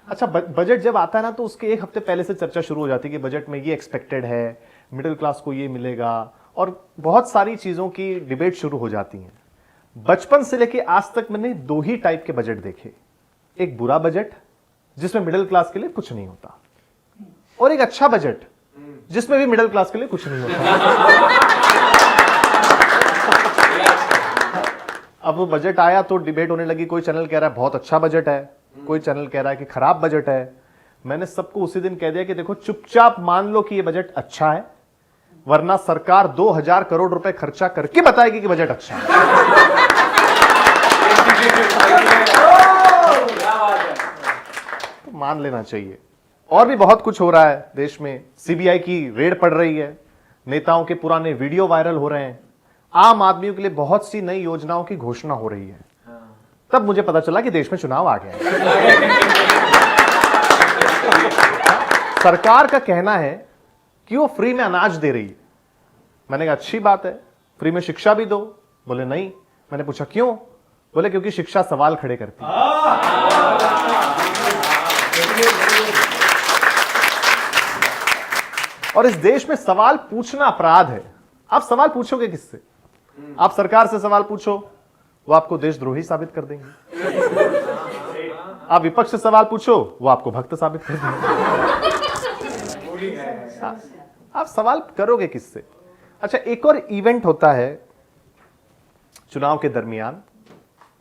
अच्छा, बजट जब आता है ना तो उसके एक हफ्ते पहले से चर्चा शुरू हो जाती है कि बजट में ये एक्सपेक्टेड है, मिडिल क्लास को ये मिलेगा, और बहुत सारी चीजों की डिबेट शुरू हो जाती है। बचपन से लेके आज तक मैंने दो ही टाइप के बजट देखे, एक बुरा बजट जिसमें मिडिल क्लास के लिए कुछ नहीं होता, और एक अच्छा बजट जिसमें भी मिडिल क्लास के लिए कुछ नहीं होता। अब वो बजट आया तो डिबेट होने लगी, कोई चैनल कह रहा है बहुत अच्छा बजट है, कोई चैनल कह रहा है कि खराब बजट है। मैंने सबको उसी दिन कह दिया कि देखो, चुपचाप मान लो कि ये बजट अच्छा है, वरना सरकार 2000 करोड़ रुपए खर्चा करके बताएगी कि बजट अच्छा है। तो मान लेना चाहिए। और भी बहुत कुछ हो रहा है देश में, सीबीआई की रेड पड़ रही है, नेताओं के पुराने वीडियो वायरल हो रहे हैं, आम आदमियों के लिए बहुत सी नई योजनाओं की घोषणा हो रही है। तब मुझे पता चला कि देश में चुनाव आ गया है। सरकार का कहना है कि वो फ्री में अनाज दे रही है। मैंने कहा अच्छी बात है, फ्री में शिक्षा भी दो। बोले नहीं। मैंने पूछा क्यों? बोले क्योंकि शिक्षा सवाल खड़े करती है। और इस देश में सवाल पूछना अपराध है। आप सवाल पूछोगे किससे? आप सरकार से सवाल पूछो, वो आपको देशद्रोही साबित कर देंगे। आप विपक्ष से सवाल पूछो, वो आपको भक्त साबित कर देंगे। आप सवाल करोगे किससे? अच्छा, एक और इवेंट होता है चुनाव के दरमियान,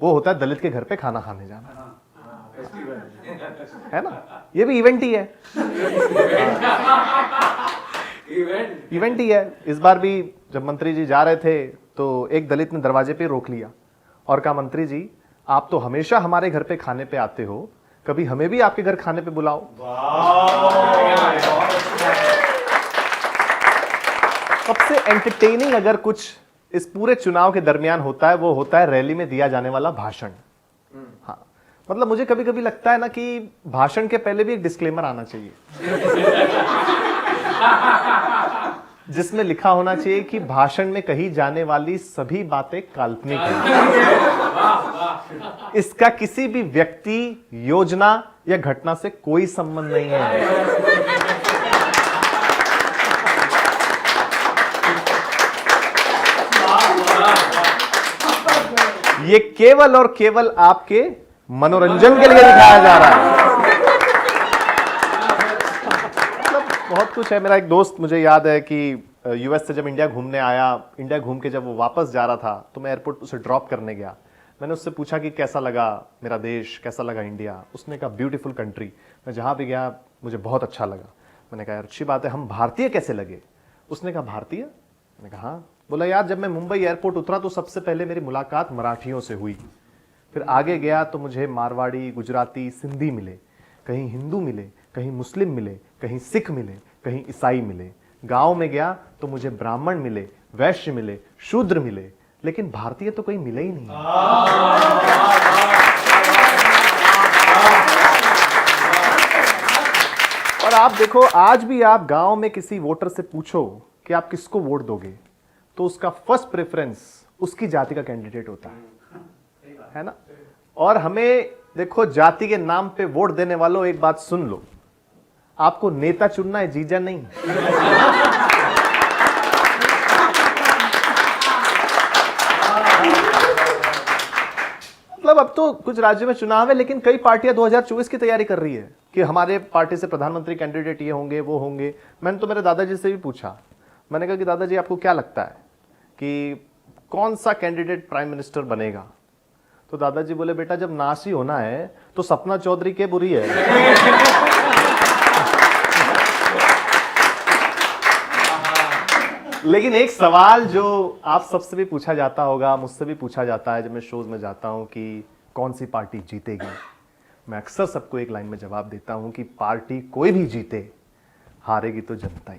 वो होता है दलित के घर पे खाना खाने जाना, है ना? ये भी इवेंट ही है। इवेंट ही है। इस बार भी जब मंत्री जी जा रहे थे तो एक दलित ने दरवाजे पे रोक लिया और कहा, मंत्री जी आप तो हमेशा हमारे घर पे खाने पे आते हो, कभी हमें भी आपके घर खाने पे बुलाओ। सबसे एंटरटेनिंग अगर कुछ इस पूरे चुनाव के दरमियान होता है, वो होता है रैली में दिया जाने वाला भाषण। हाँ, मतलब मुझे कभी कभी लगता है ना कि भाषण के पहले भी एक डिस्क्लेमर आना चाहिए, जिसमें लिखा होना चाहिए कि भाषण में कही जाने वाली सभी बातें काल्पनिक हैं। इसका किसी भी व्यक्ति, योजना या घटना से कोई संबंध नहीं है। ये केवल और केवल आपके मनोरंजन के लिए दिखाया जा रहा है। बहुत कुछ है। मेरा एक दोस्त, मुझे याद है कि यूएस से जब इंडिया घूमने आया, इंडिया घूम के जब वो वापस जा रहा था तो मैं एयरपोर्ट उसे ड्रॉप करने गया। मैंने उससे पूछा कि कैसा लगा मेरा देश, कैसा लगा इंडिया? उसने कहा ब्यूटीफुल कंट्री, मैं जहाँ भी गया मुझे बहुत अच्छा लगा। मैंने कहा यार अच्छी बात है, हम भारतीय कैसे लगे? उसने कहा भारतीय? मैंने कहा हाँ। बोला यार जब मैं मुंबई एयरपोर्ट उतरा तो सबसे पहले मेरी मुलाकात मराठियों से हुई, फिर आगे गया तो मुझे मारवाड़ी, गुजराती, सिंधी मिले, कहीं हिंदू मिले, कहीं मुस्लिम मिले, कहीं सिख मिले, कहीं ईसाई मिले। गांव में गया तो मुझे ब्राह्मण मिले, वैश्य मिले, शूद्र मिले, लेकिन भारतीय तो कोई मिले ही नहीं। और आप देखो, आज भी आप गांव में किसी वोटर से पूछो कि आप किसको वोट दोगे, तो उसका फर्स्ट प्रेफरेंस उसकी जाति का कैंडिडेट होता है ना? और हमें देखो, जाति के नाम पे वोट देने वालों, एक बात सुन लो, आपको नेता चुनना है, जीजा नहीं। मतलब अब तो कुछ राज्यों में चुनाव है, लेकिन कई पार्टियां 2024 की तैयारी कर रही है कि हमारे पार्टी से प्रधानमंत्री कैंडिडेट ये होंगे, वो होंगे। मैंने तो मेरे दादाजी से भी पूछा, मैंने कहा कि दादाजी आपको क्या लगता है कि कौन सा कैंडिडेट प्राइम मिनिस्टर बनेगा? तो दादाजी बोले बेटा जब नाश ही होना है तो सपना चौधरी के बुरी है। लेकिन एक सवाल जो आप सबसे भी पूछा जाता होगा, मुझसे भी पूछा जाता है जब मैं शोज में जाता हूं कि कौन सी पार्टी जीतेगी, मैं अक्सर सबको एक लाइन में जवाब देता हूं कि पार्टी कोई भी जीते, हारेगी तो जनता ही।